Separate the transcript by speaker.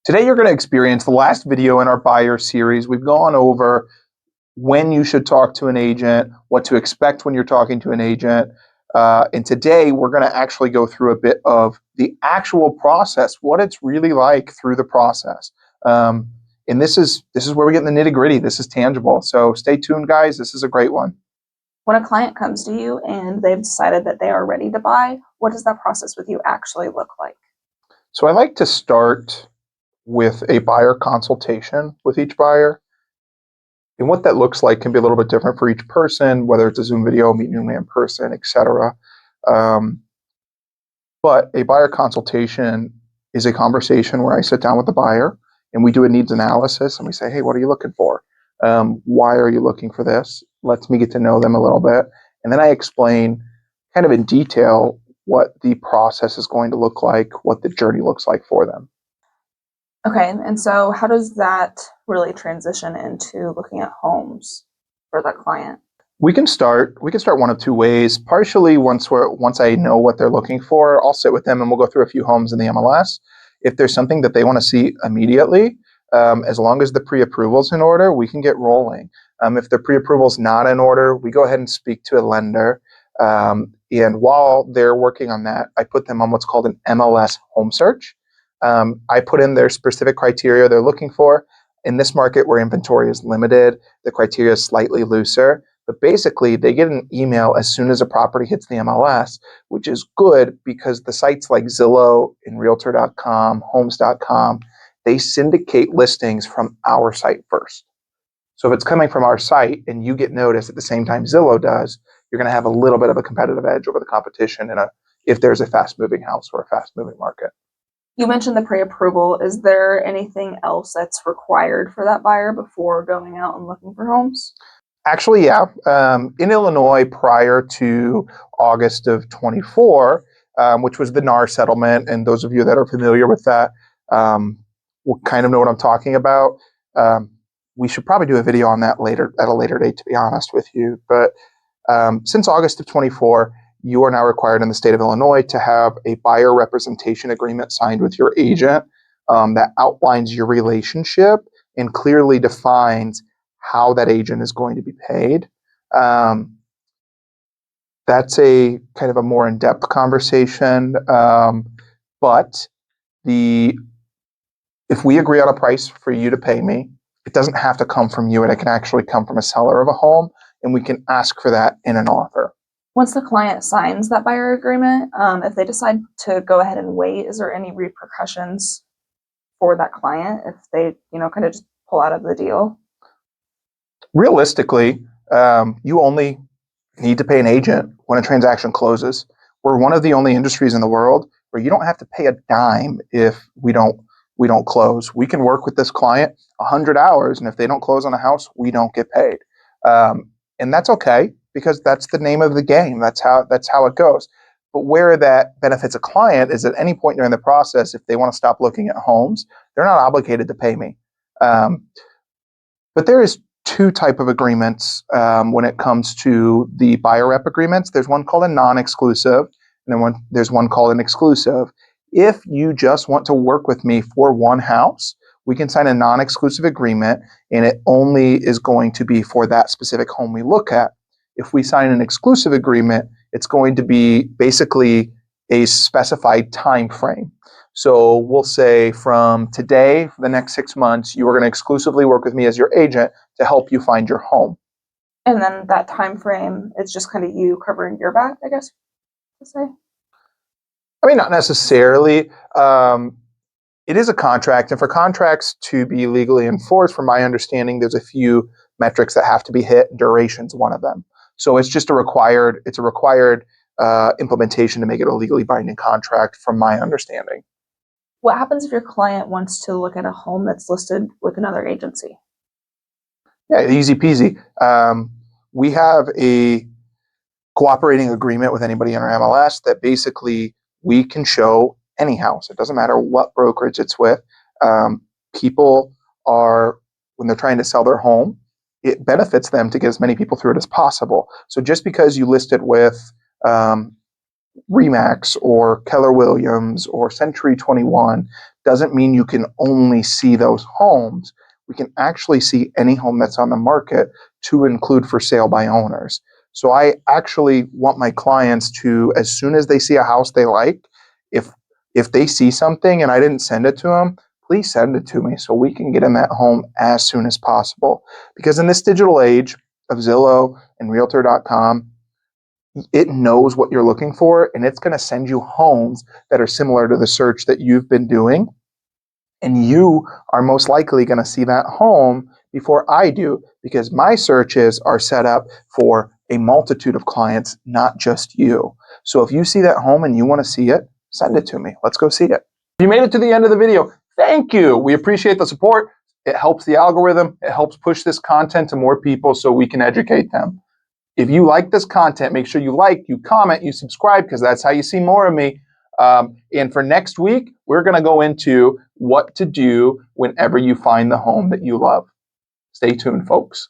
Speaker 1: Today you're going to experience the last video in our buyer series. We've gone over when you should talk to an agent, what to expect when you're talking to an agent. And today we're going to actually go through a bit of the actual process, what it's really like through the process. And this is where we get in the nitty-gritty. This is tangible. So stay tuned, guys. This is a great one.
Speaker 2: When a client comes to you and they've decided that they are ready to buy, what does that process with you actually look like?
Speaker 1: So I like to start with a buyer consultation with each buyer. And what that looks like can be a little bit different for each person, whether it's a Zoom video, meeting them in person, etc. But a buyer consultation is a conversation where I sit down with the buyer and we do a needs analysis and we say, hey, what are you looking for? Why are you looking for this? Lets me get to know them a little bit. And then I explain kind of in detail what the process is going to look like, what the journey looks like for them.
Speaker 2: Okay, and so how does that really transition into looking at homes for that client?
Speaker 1: We can start one of two ways. Partially, once I know what they're looking for, I'll sit with them and we'll go through a few homes in the MLS. If there's something that they want to see immediately, as long as the pre-approval's in order, we can get rolling. If the pre-approval's not in order, we go ahead and speak to a lender. And while they're working on that, I put them on what's called an MLS home search. I put in their specific criteria they're looking for. In this market where inventory is limited, the criteria is slightly looser. But basically, they get an email as soon as a property hits the MLS, which is good because the sites like Zillow and Realtor.com, Homes.com, they syndicate listings from our site first. So if it's coming from our site and you get noticed at the same time Zillow does, you're going to have a little bit of a competitive edge over the competition if there's a fast-moving house or a fast-moving market.
Speaker 2: You mentioned the pre-approval. Is there anything else that's required for that buyer before going out and looking for homes?
Speaker 1: Actually, yeah. In Illinois, prior to August of 24, which was the NAR settlement, and those of you that are familiar with that will kind of know what I'm talking about. We should probably do a video on that at a later date, to be honest with you. But since August of 24, you are now required in the state of Illinois to have a buyer representation agreement signed with your agent that outlines your relationship and clearly defines how that agent is going to be paid. That's a kind of a more in-depth conversation. But if we agree on a price for you to pay me, it doesn't have to come from you, and it can actually come from a seller of a home, and we can ask for that in an offer.
Speaker 2: Once the client signs that buyer agreement, if they decide to go ahead and wait, is there any repercussions for that client if they, kind of just pull out of the deal?
Speaker 1: Realistically, you only need to pay an agent when a transaction closes. We're one of the only industries in the world where you don't have to pay a dime if we don't close. We can work with this client 100 hours, and if they don't close on a house, we don't get paid. And that's okay, because that's the name of the game. That's how it goes. But where that benefits a client is at any point during the process, if they want to stop looking at homes, they're not obligated to pay me. But there is two type of agreements when it comes to the buyer rep agreements. There's one called a non-exclusive, and then there's one called an exclusive. If you just want to work with me for one house, we can sign a non-exclusive agreement, and it only is going to be for that specific home we look at. If we sign an exclusive agreement, it's going to be basically a specified time frame. So we'll say from today, for the next 6 months, you are going to exclusively work with me as your agent to help you find your home.
Speaker 2: And then that time frame, it's just kind of you covering your back, I guess, to say?
Speaker 1: I mean, not necessarily. It is a contract, and for contracts to be legally enforced, from my understanding, there's a few metrics that have to be hit. Duration's one of them. So it's a required implementation to make it a legally binding contract, from my understanding.
Speaker 2: What happens if your client wants to look at a home that's listed with another agency?
Speaker 1: Yeah, easy peasy. We have a cooperating agreement with anybody in our MLS that basically we can show any house. It doesn't matter what brokerage it's with. People are, when they're trying to sell their home, it benefits them to get as many people through it as possible. So just because you list it with Remax or Keller Williams or Century 21 doesn't mean you can only see those homes. We can actually see any home that's on the market to include for sale by owners. So I actually want my clients to, as soon as they see a house they like, if they see something and I didn't send it to them, please send it to me so we can get in that home as soon as possible. Because in this digital age of Zillow and Realtor.com, it knows what you're looking for and it's going to send you homes that are similar to the search that you've been doing. And you are most likely going to see that home before I do because my searches are set up for a multitude of clients, not just you. So if you see that home and you want to see it, send it to me. Let's go see it. If you made it to the end of the video, thank you. We appreciate the support. It helps the algorithm. It helps push this content to more people so we can educate them. If you like this content, make sure you like, you comment, you subscribe, because that's how you see more of me. And for next week, we're going to go into what to do whenever you find the home that you love. Stay tuned, folks.